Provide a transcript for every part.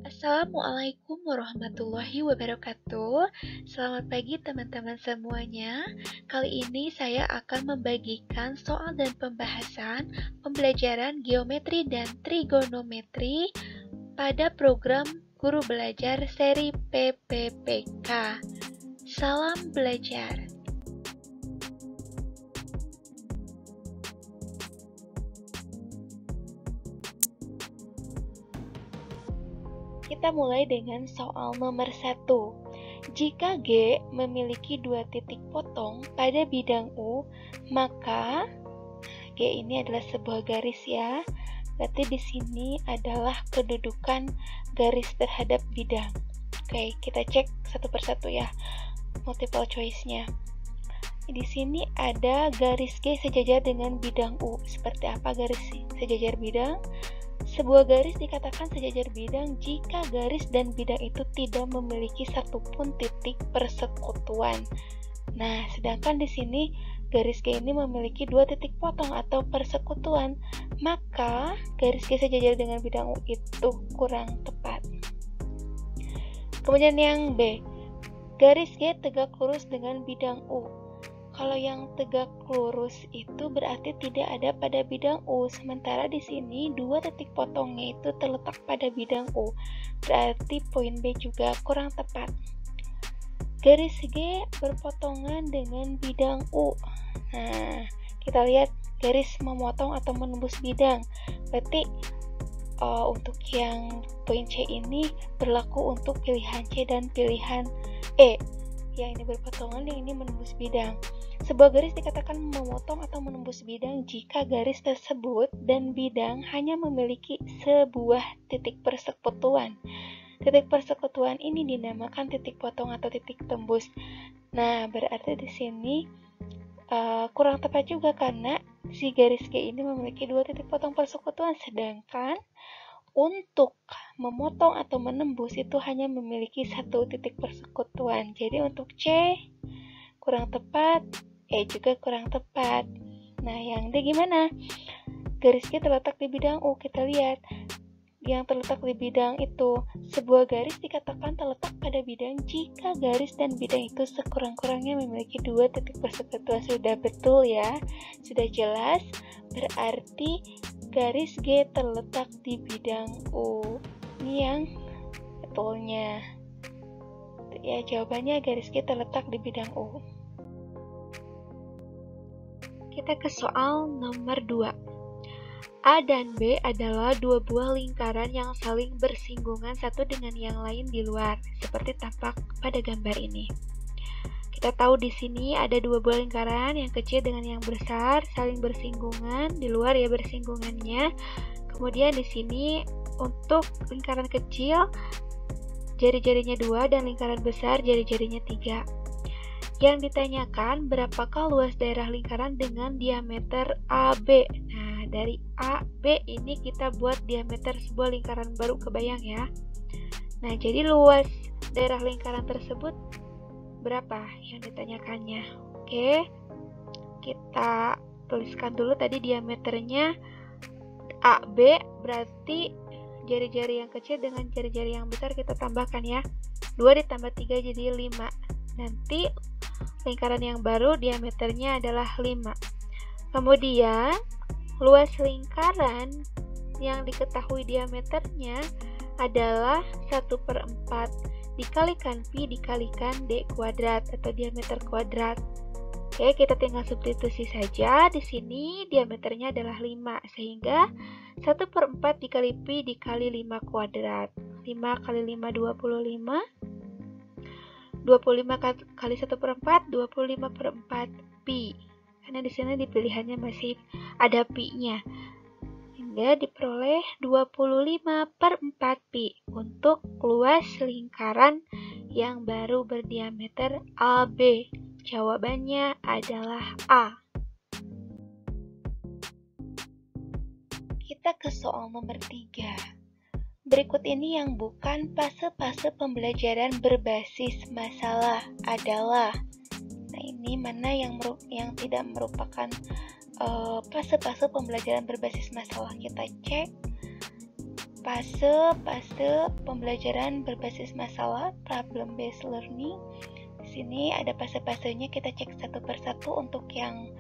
Assalamualaikum warahmatullahi wabarakatuh. Selamat pagi teman-teman semuanya. Kali ini saya akan membagikan soal dan pembahasan pembelajaran geometri dan trigonometri pada program Guru Belajar seri PPPK. Salam belajar. Kita mulai dengan soal nomor 1. Jika G memiliki dua titik potong pada bidang U, maka G ini adalah sebuah garis ya. Berarti di sini adalah kedudukan garis terhadap bidang. Oke, kita cek satu persatu ya. Multiple choice-nya. Di sini ada garis G sejajar dengan bidang U. Seperti apa garis sejajar bidang? Sebuah garis dikatakan sejajar bidang jika garis dan bidang itu tidak memiliki satupun titik persekutuan. Nah, sedangkan di sini garis G ini memiliki dua titik potong atau persekutuan, maka garis G sejajar dengan bidang U itu kurang tepat. Kemudian yang B, garis G tegak lurus dengan bidang U. Kalau yang tegak lurus itu berarti tidak ada pada bidang U, sementara di sini dua titik potongnya itu terletak pada bidang U. Berarti poin B juga kurang tepat. Garis G berpotongan dengan bidang U. Nah, kita lihat garis memotong atau menembus bidang. Berarti untuk yang poin C ini berlaku untuk pilihan C dan pilihan E. Yang ini berpotongan, yang ini menembus bidang. Sebuah garis dikatakan memotong atau menembus bidang jika garis tersebut dan bidang hanya memiliki sebuah titik persekutuan. Titik persekutuan ini dinamakan titik potong atau titik tembus. Nah, berarti di sini kurang tepat juga karena si garis G ini memiliki dua titik potong persekutuan, sedangkan untuk memotong atau menembus itu hanya memiliki satu titik persekutuan. Jadi untuk C kurang tepat, E juga kurang tepat. Nah, yang D gimana? Garis G terletak di bidang U. Kita lihat yang terletak di bidang itu. Sebuah garis dikatakan terletak pada bidang jika garis dan bidang itu sekurang-kurangnya memiliki dua titik persekutuan. Sudah betul ya? Sudah jelas? Berarti garis G terletak di bidang U. Ini yang betulnya. Ya, jawabannya garis G terletak di bidang U. Kita ke soal nomor 2. A dan B adalah dua buah lingkaran yang saling bersinggungan satu dengan yang lain di luar, seperti tampak pada gambar ini. Kita tahu di sini ada dua buah lingkaran, yang kecil dengan yang besar, saling bersinggungan, di luar ya bersinggungannya. Kemudian di sini untuk lingkaran kecil, jari-jarinya 2 dan lingkaran besar, jari-jarinya 3. Yang ditanyakan, berapakah luas daerah lingkaran dengan diameter AB? Nah, dari AB ini kita buat diameter sebuah lingkaran baru, kebayang ya? Nah, jadi luas daerah lingkaran tersebut berapa yang ditanyakannya? Oke, kita tuliskan dulu tadi diameternya AB, berarti jari-jari yang kecil dengan jari-jari yang besar kita tambahkan ya. 2 ditambah 3 jadi 5. Nanti lingkaran yang baru diameternya adalah 5. Kemudian luas lingkaran yang diketahui diameternya adalah 1/4 dikalikan pi dikalikan d kuadrat atau diameter kuadrat. Oke, kita tinggal substitusi saja. Di sini diameternya adalah 5, sehingga 1/4 dikali pi dikali 5 kuadrat. 5 kali 5 25. 25 kali 1/4 25/4 pi. Karena di sini di pilihannya masih ada pi-nya. Hingga diperoleh 25/4 pi untuk luas lingkaran yang baru berdiameter AB. Jawabannya adalah A. Kita ke soal nomor 3. Berikut ini yang bukan fase-fase pembelajaran berbasis masalah adalah. Nah, ini mana yang tidak merupakan fase-fase pembelajaran berbasis masalah? Kita cek. fase pembelajaran berbasis masalah, problem based learning. Di sini ada fase-fasenya, kita cek satu persatu. Untuk yang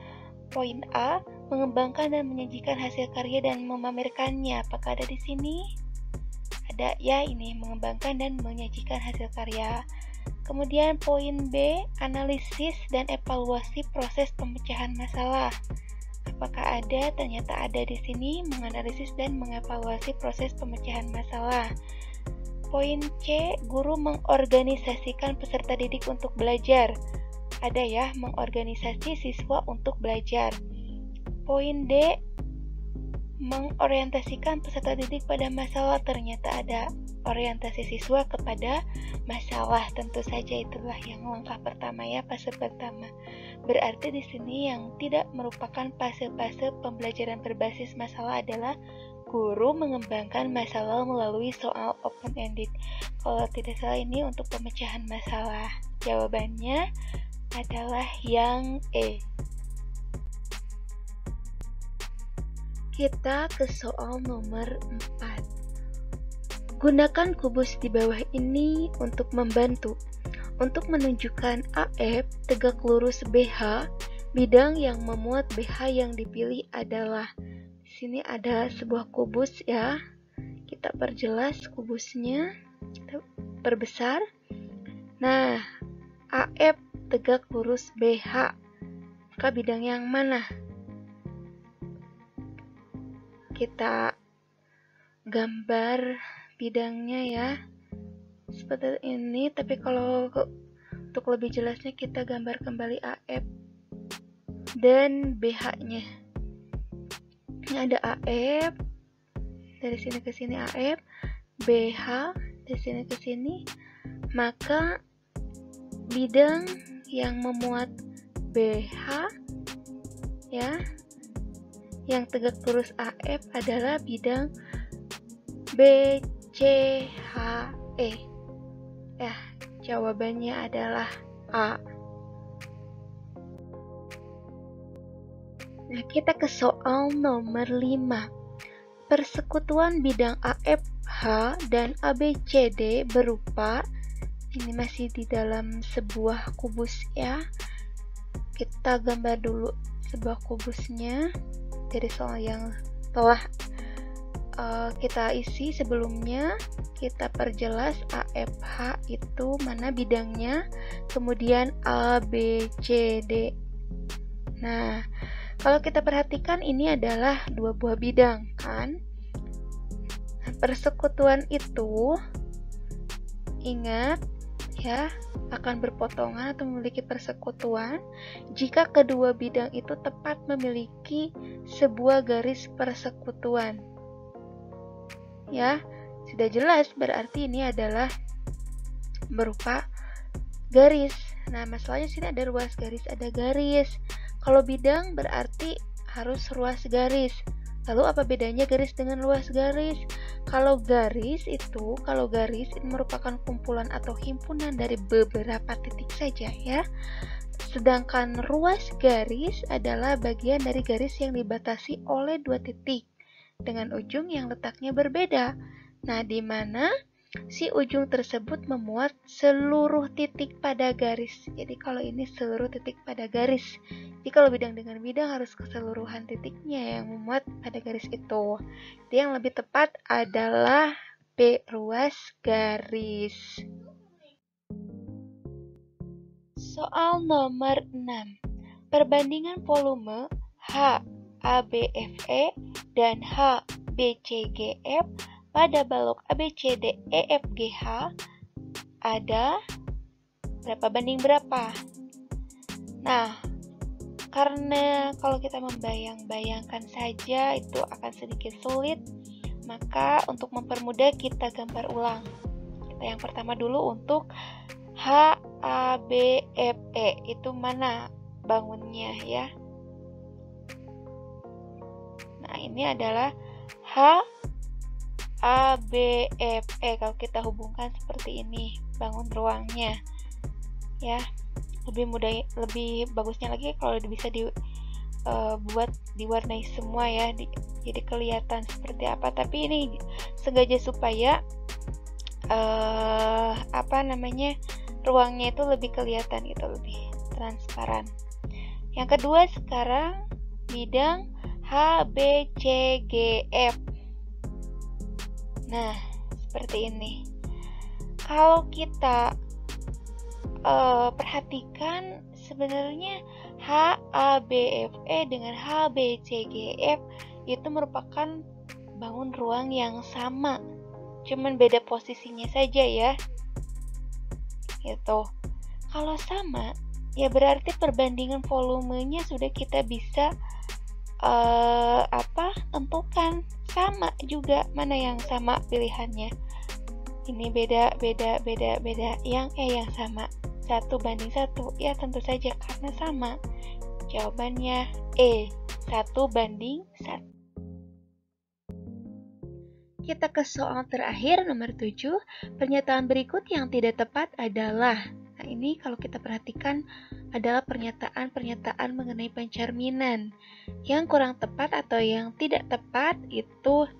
poin A, mengembangkan dan menyajikan hasil karya dan memamerkannya. Apakah ada di sini? Ada ya, ini mengembangkan dan menyajikan hasil karya. Kemudian poin B, analisis dan evaluasi proses pemecahan masalah. Apakah ada? Ternyata ada di sini, menganalisis dan mengevaluasi proses pemecahan masalah. Poin C, guru mengorganisasikan peserta didik untuk belajar. Ada ya, mengorganisasi siswa untuk belajar. Poin D, mengorientasikan peserta didik pada masalah. Ternyata ada orientasi siswa kepada masalah. Tentu saja itulah yang langkah pertama ya, fase pertama. Berarti di sini yang tidak merupakan fase-fase pembelajaran berbasis masalah adalah guru mengembangkan masalah melalui soal open-ended. Kalau tidak salah ini untuk pemecahan masalah. Jawabannya adalah yang E. Kita ke soal nomor 4. Gunakan kubus di bawah ini untuk membantu. Untuk menunjukkan AF tegak lurus BH, bidang yang memuat BH yang dipilih adalah, di sini ada sebuah kubus ya. Kita perjelas kubusnya, kita perbesar. Nah, AF tegak lurus BH, maka bidang yang mana? Kita gambar bidangnya ya, seperti ini. Tapi kalau untuk lebih jelasnya kita gambar kembali AF dan BH-nya. Ini ada AF, dari sini ke sini AF, BH dari sini ke sini. Maka bidang yang memuat BH ya, yang tegak lurus AF adalah bidang BCHE. Ya, jawabannya adalah A. Nah, kita ke soal nomor 5. Persekutuan bidang AFH dan ABCD berupa, ini masih di dalam sebuah kubus ya. Kita gambar dulu sebuah kubusnya dari soal yang telah kita isi sebelumnya. Kita perjelas AFH itu mana bidangnya, kemudian ABCD. Nah, kalau kita perhatikan ini adalah dua buah bidang kan. Persekutuan itu, ingat ya, akan berpotongan atau memiliki persekutuan jika kedua bidang itu tepat memiliki sebuah garis persekutuan. Ya, sudah jelas berarti ini adalah berupa garis. Nah, masalahnya sini ada ruas garis, ada garis. Kalau bidang berarti harus ruas garis. Lalu apa bedanya garis dengan luas garis? Kalau garis itu merupakan kumpulan atau himpunan dari beberapa titik saja ya. Sedangkan ruas garis adalah bagian dari garis yang dibatasi oleh dua titik dengan ujung yang letaknya berbeda. Nah, di mana si ujung tersebut memuat seluruh titik pada garis. Jadi kalau ini seluruh titik pada garis. Jadi kalau bidang dengan bidang harus keseluruhan titiknya yang memuat pada garis itu. Jadi yang lebih tepat adalah B, ruas garis. Soal nomor 6. Perbandingan volume HABFE dan HBCGF pada balok ABCDEFGH ada berapa banding berapa? Nah, karena kalau kita membayang-bayangkan saja itu akan sedikit sulit, maka untuk mempermudah kita gambar ulang. Kita yang pertama dulu untuk HABFE, itu mana bangunnya ya? Nah, ini adalah HABFE. Kalau kita hubungkan seperti ini bangun ruangnya ya, lebih mudah, lebih bagusnya lagi kalau bisa dibuat diwarnai semua ya, jadi kelihatan seperti apa. Tapi ini sengaja supaya ruangnya itu lebih kelihatan gitu, lebih transparan. Yang kedua sekarang bidang H, B, C, G, F. Nah, seperti ini. Kalau kita perhatikan sebenarnya H, A, B, F, E dengan H, B, C, G, F itu merupakan bangun ruang yang sama. Cuman beda posisinya saja ya. Gitu. Kalau sama, ya berarti perbandingan volumenya sudah kita bisa tentukan. Sama juga, mana yang sama pilihannya. Ini beda. Yang yang sama. 1:1. Ya tentu saja karena sama. Jawabannya E, 1:1. Kita ke soal terakhir nomor 7. Pernyataan berikut yang tidak tepat adalah. Nah, ini kalau kita perhatikan adalah pernyataan-pernyataan mengenai pencerminan. Yang kurang tepat atau yang tidak tepat itu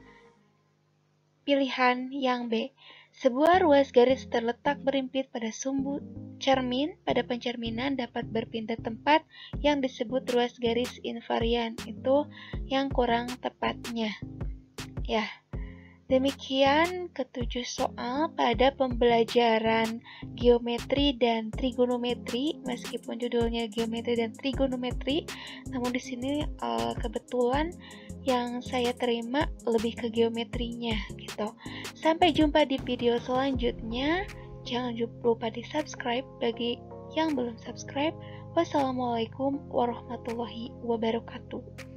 pilihan yang B. Sebuah ruas garis terletak berimpit pada sumbu cermin pada pencerminan dapat berpindah tempat yang disebut ruas garis invarian. Itu yang kurang tepatnya. Ya. Demikian ketujuh soal pada pembelajaran geometri dan trigonometri, meskipun judulnya geometri dan trigonometri, namun di sini kebetulan yang saya terima lebih ke geometrinya gitu. Sampai jumpa di video selanjutnya. Jangan lupa di subscribe bagi yang belum subscribe. Wassalamualaikum warahmatullahi wabarakatuh.